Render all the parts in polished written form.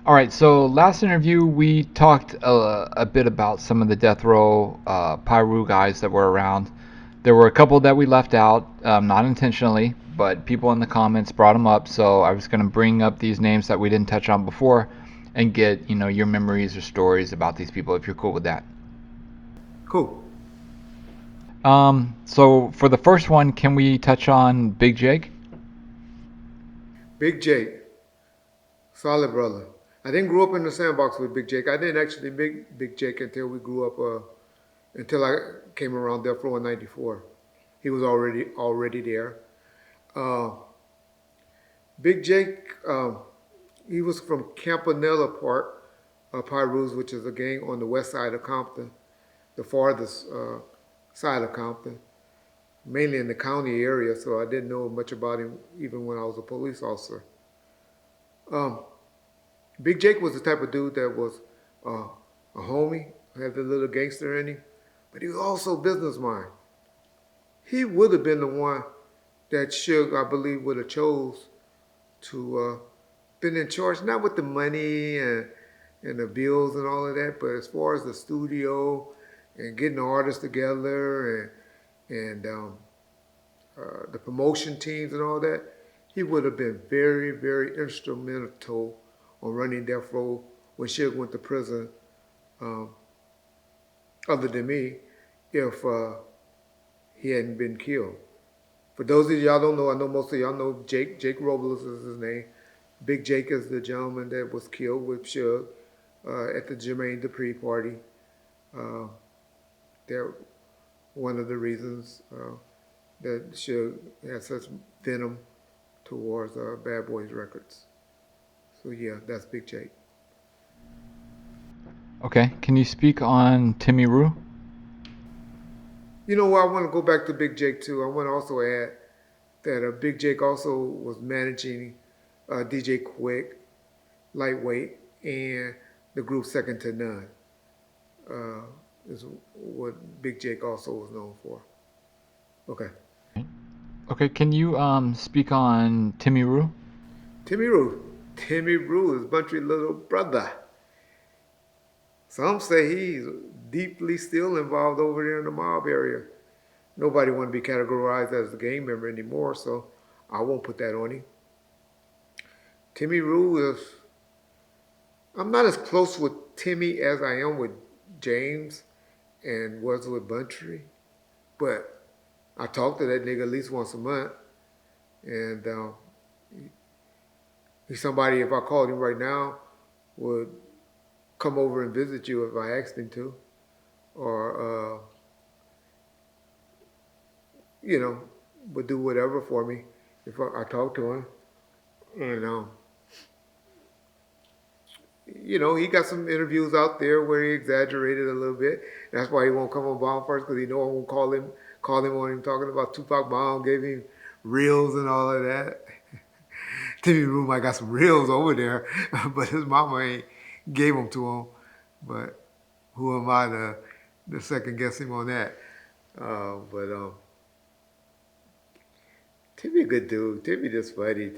All right, so last interview we talked a bit about some of the death row Piru guys that were around. There were a couple that we left out, not intentionally, but people in the comments brought them up. So I was going to bring up these names that we didn't touch on before, and get your memories or stories about these people if you're cool with that. Cool. So for the first one, can we touch on Big Jake? Big Jake, solid brother. I didn't grow up in the sandbox with Big Jake. I didn't actually meet Big Jake until we grew up. Until I came around Death Row in '94. He was already there. Uh, Big Jake, he was from Campanella Park, Pirus, which is a gang on the west side of Compton, the farthest side of Compton, mainly in the county area. So I didn't know much about him even when I was a police officer. Um, Big Jake was the type of dude that was uh, a homie, had the little gangster in him, but he was also business mind. He would have been the one that Suge, I believe, would have chose to been in charge, not with the money and the bills and all of that, but as far as the studio and getting the artists together and the promotion teams and all that, he would have been very, very instrumental on running Death Row when Suge went to prison, um, other than me, if he hadn't been killed. For those of y'all don't know, I know most of y'all know Jake. Jake Robles is his name. Big Jake is the gentleman that was killed with Suge at the Jermaine Dupri party. Uh, they're one of the reasons that Suge has such venom towards Bad Boys Records. So yeah, that's Big Jake. Okay, can you speak on Timmy Rue? You know what? I want to go back to Big Jake too. I want to also add that Big Jake also was managing DJ Quick, Lightweight, and the group Second to None. Uh, is what Big Jake also was known for. Okay. Okay, can you speak on Timmy Rue? Timmy Rue. Timmy Rue is Buntry's little brother. Some say he's deeply still involved over there in the mob area. Nobody want to be categorized as a gang member anymore, so I won't put that on him. Timmy Rue is. I'm not as close with Timmy as I am with James and was with Buntry, but I talk to that nigga at least once a month, and he's somebody. If I called him right now, would come over and visit you if I asked him to, or would do whatever for me if I talk to him. And he got some interviews out there where he exaggerated a little bit. That's why he won't come on Bomb first, because he know I won't call him on him talking about Tupac Bomb gave him reels and all of that. Timmy Rue might got some reels over there, but his mama ain't gave them to him. But who am I to second guess him on that? But Timmy a good dude. Timmy just funny.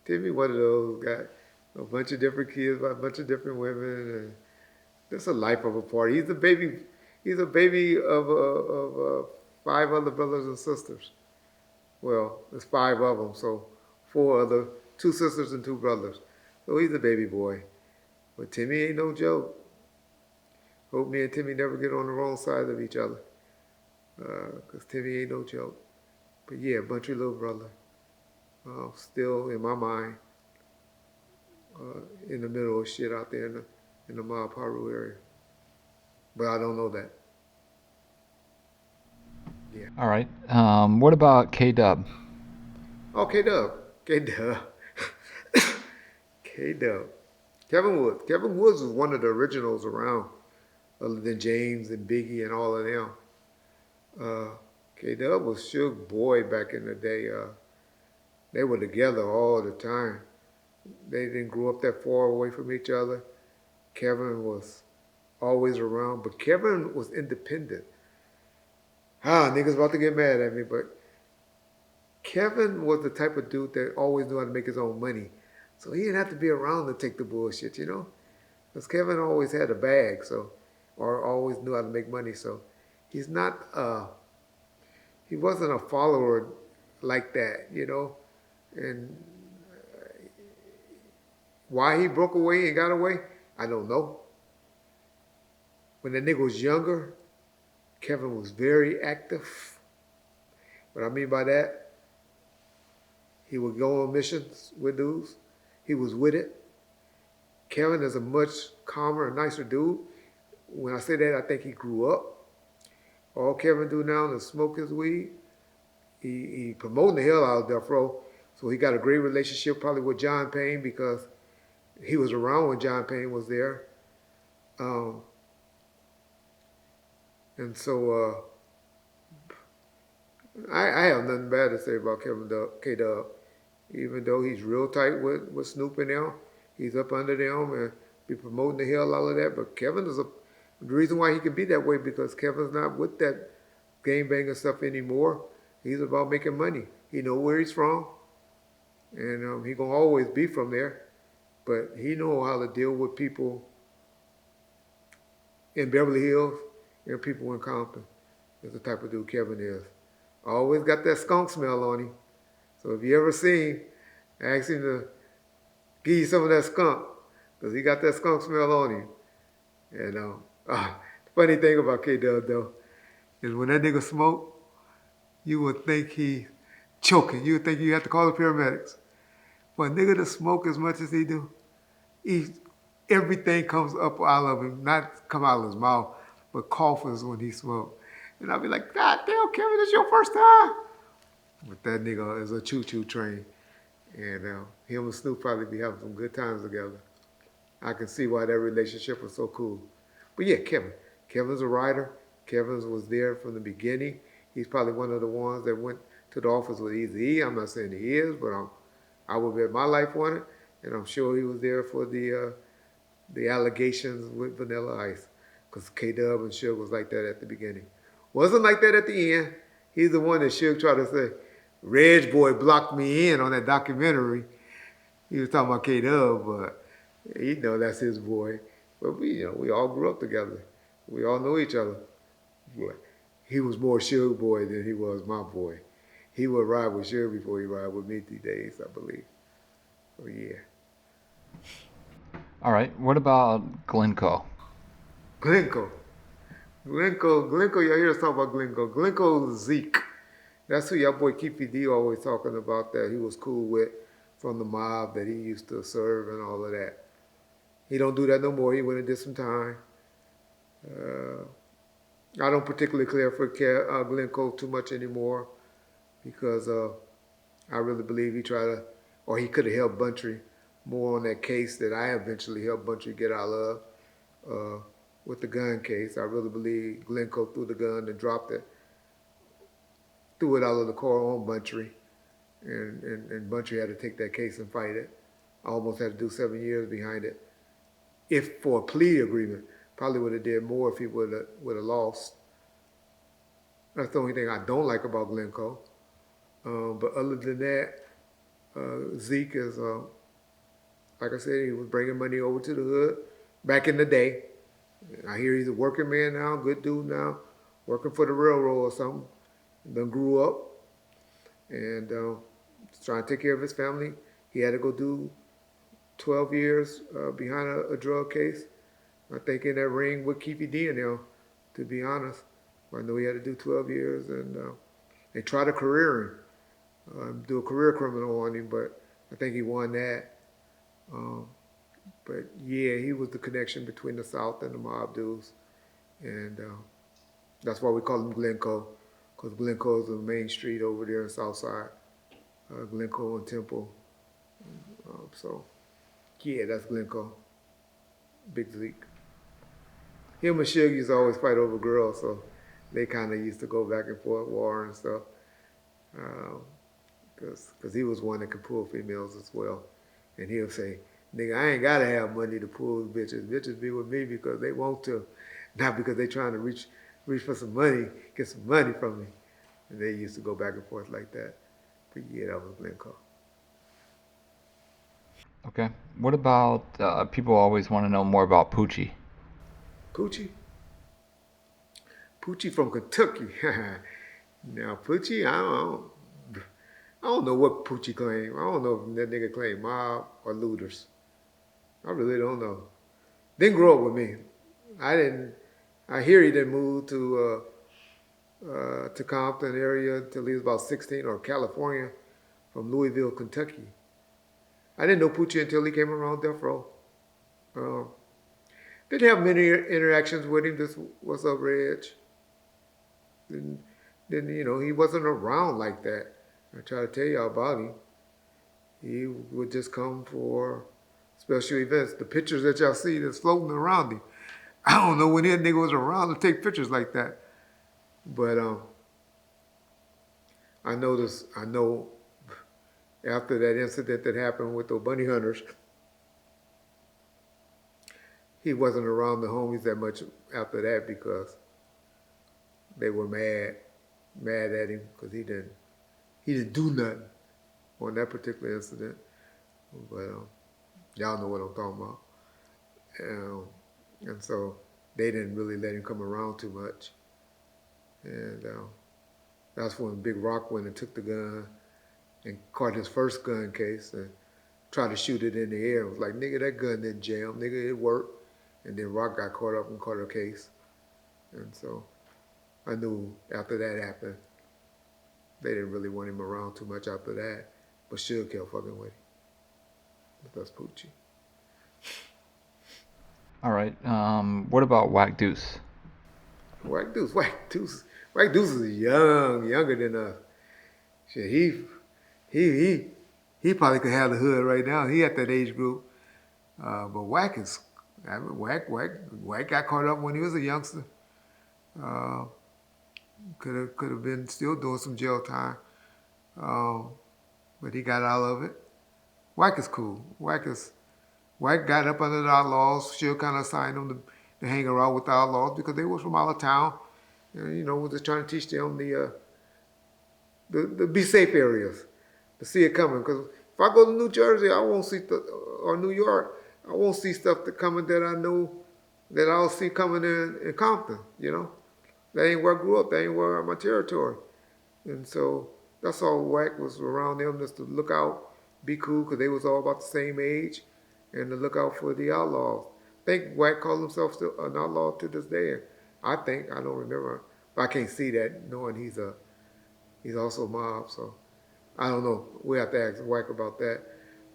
Timmy one of those got a bunch of different kids by a bunch of different women, and that's a life of a party. He's a baby. He's a baby of five other brothers and sisters. Well, there's five of them, so two sisters and two brothers. So he's a baby boy. But Timmy ain't no joke. Hope me and Timmy never get on the wrong side of each other, because Timmy ain't no joke. But yeah, Buntry little brother, still in my mind, in the middle of shit out there in the Mob Piru area. But I don't know that. Yeah. All right. What about K-Dubb? Oh, K-Dubb. K-Dubb. K-Dubb. Kevin Woods. Kevin Woods was one of the originals around, other than James and Biggie and all of them. K-Dubb was Suge Boy back in the day. They were together all the time. They didn't grow up that far away from each other. Kevin was always around, but Kevin was independent. Niggas about to get mad at me, but Kevin was the type of dude that always knew how to make his own money. So he didn't have to be around to take the bullshit, you know? Because Kevin always had a bag, so, or always knew how to make money. So he's not, he wasn't a follower like that, you know? And why he broke away and got away, I don't know. When the nigga was younger, Kevin was very active. What I mean by that, he would go on missions with dudes. He was with it. Kevin is a much calmer and nicer dude. When I say that, I think he grew up. All Kevin do now is smoke his weed. He promoting the hell out of Death Row. So he got a great relationship probably with John Payne because he was around when John Payne was there. Um, and so I have nothing bad to say about K-Dubb. Even though he's real tight with Snoop and them, he's up under them and be promoting the hell out of that. But Kevin is the reason why he can be that way because Kevin's not with that game banging stuff anymore. He's about making money. He know where he's from, and he gonna always be from there. But he know how to deal with people in Beverly Hills and people in Compton. Is the type of dude Kevin is. Always got that skunk smell on him. So if you ever see him, ask him to give you some of that skunk, because he got that skunk smell on him. And the funny thing about K-Dubb though, is when that nigga smoke, you would think he choking. You would think you have to call the paramedics. For a nigga to smoke as much as he do, everything comes up out of him, not come out of his mouth, but coughs when he smoke. And I'll be like, God damn, Kevin, this your first time? But that nigga is a choo-choo train. And him and Snoop probably be having some good times together. I can see why that relationship was so cool. But yeah, Kevin. Kevin's a writer. Kevin was there from the beginning. He's probably one of the ones that went to the office with Eazy-E. I'm not saying he is, but I would bet my life on it. And I'm sure he was there for the allegations with Vanilla Ice. Because K-Dubb and Suge was like that at the beginning. Wasn't like that at the end. He's the one that Suge tried to say, Reg Boy blocked me in on that documentary. He was talking about K-Dubb, but you know that's his boy. But we all grew up together. We all know each other. But he was more Suge boy than he was my boy. He would ride with Suge before he ride with me these days, I believe. So yeah. All right. What about Glencoe? Glencoe. Glencoe, y'all hear us talk about Glencoe. Glencoe's Zeke. That's who your boy Keefy D always talking about that he was cool with from the mob that he used to serve and all of that. He don't do that no more. He went and did some time. I don't particularly care for Glencoe too much anymore because I really believe he tried to, or he could have helped Buntry more on that case that I eventually helped Buntry get out of with the gun case. I really believe Glencoe threw the gun and dropped it, threw it out of the car on Buntry, and Buntry had to take that case and fight it. I almost had to do 7 years behind it. If for a plea agreement, probably would have did more if he would have lost. That's the only thing I don't like about Glencoe. But other than that, Zeke is, like I said, he was bringing money over to the hood back in the day. I hear he's a working man now, good dude now, working for the railroad or something. Then grew up and trying to take care of his family. He had to go do 12 years behind a drug case. I think in that ring with Keefy D and them, to be honest. I know he had to do 12 years and they tried to career him, do a career criminal on him, but I think he won that. But yeah, he was the connection between the South and the mob dudes. And that's why we call him Glencoe, because Glencoe is the main street over there in Southside, Glencoe and Temple. So yeah, that's Glencoe, Big Zeke. Him and Suge used to always fight over girls, so they kind of used to go back and forth, war and stuff. Because he was one that could pull females as well. And he'll say, nigga, I ain't got to have money to pull bitches. Bitches be with me because they want to, not because they trying to reach for some money, get some money from me. And they used to go back and forth like that. But yeah, that was Glencoe. Okay. What about people always want to know more about Poochie? Poochie, Poochie from Kentucky. Now Poochie, I don't know what Poochie claimed. I don't know if that nigga claimed mob or looters. I really don't know. Didn't grow up with me. I didn't. I hear he didn't move to Compton area until he was about 16, or California from Louisville, Kentucky. I didn't know Poochie until he came around Death Row. Um, didn't have many interactions with him. Just what's up, Reg? Didn't, didn't he wasn't around like that. I try to tell y'all about him. He would just come for special events. The pictures that y'all see that's floating around him. I don't know when that nigga was around to take pictures like that. But I noticed. I know after that incident that happened with the bunny hunters, he wasn't around the homies that much after that because they were mad at him because he didn't do nothing on that particular incident. But y'all know what I'm talking about. And so they didn't really let him come around too much. And that's when Big Rock went and took the gun and caught his first gun case and tried to shoot it in the air. It was like, nigga, that gun didn't jam. Nigga, it worked. And then Rock got caught up and caught a case. And so I knew after that happened, they didn't really want him around too much after that. But Suge kept fucking with him. But that's Poochie. All right. What about Whack Deuce? Whack Deuce is younger than us. Shit, he probably could have the hood right now. He at that age group. But Whack got caught up when he was a youngster. Uh, could have been still doing some jail time. Um, but he got out of it. Whack is cool. Whack got up under the outlaws. She'll kind of assigned them to hang around with the outlaws because they was from out of town. And, was just trying to teach them the be safe areas, to see it coming. Because if I go to New Jersey, I won't see or New York, I won't see stuff that coming that I know that I'll see coming in Compton. That ain't where I grew up. That ain't where my territory. And so that's all Whack was around them, just to look out, be cool, because they was all about the same age, and to look out for the outlaws. I think Whack called himself still an outlaw to this day. I don't remember, but I can't see that knowing he's also mob. So I don't know. We have to ask Whack about that.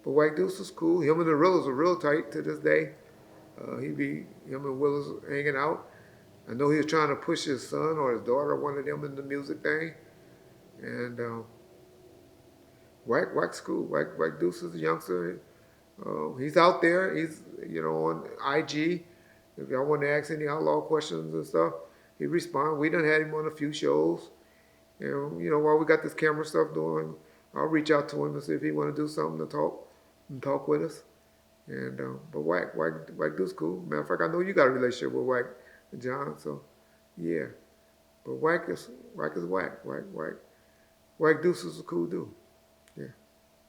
But Whack Deuce was cool. Him and the Rillas are real tight to this day. Him and Willis hanging out. I know he was trying to push his son or his daughter, one of them, in the music thing. And Wack's cool. Whack Deuce is a youngster. He's out there. He's on IG. If y'all want to ask any outlaw questions and stuff, he respond. We done had him on a few shows. While we got this camera stuff doing, I'll reach out to him and see if he want to do something to talk with us. And but Whack Deuce cool. Matter of fact, I know you got a relationship with Whack, John. So yeah. But Whack is Whack. Whack Deuce is a cool dude.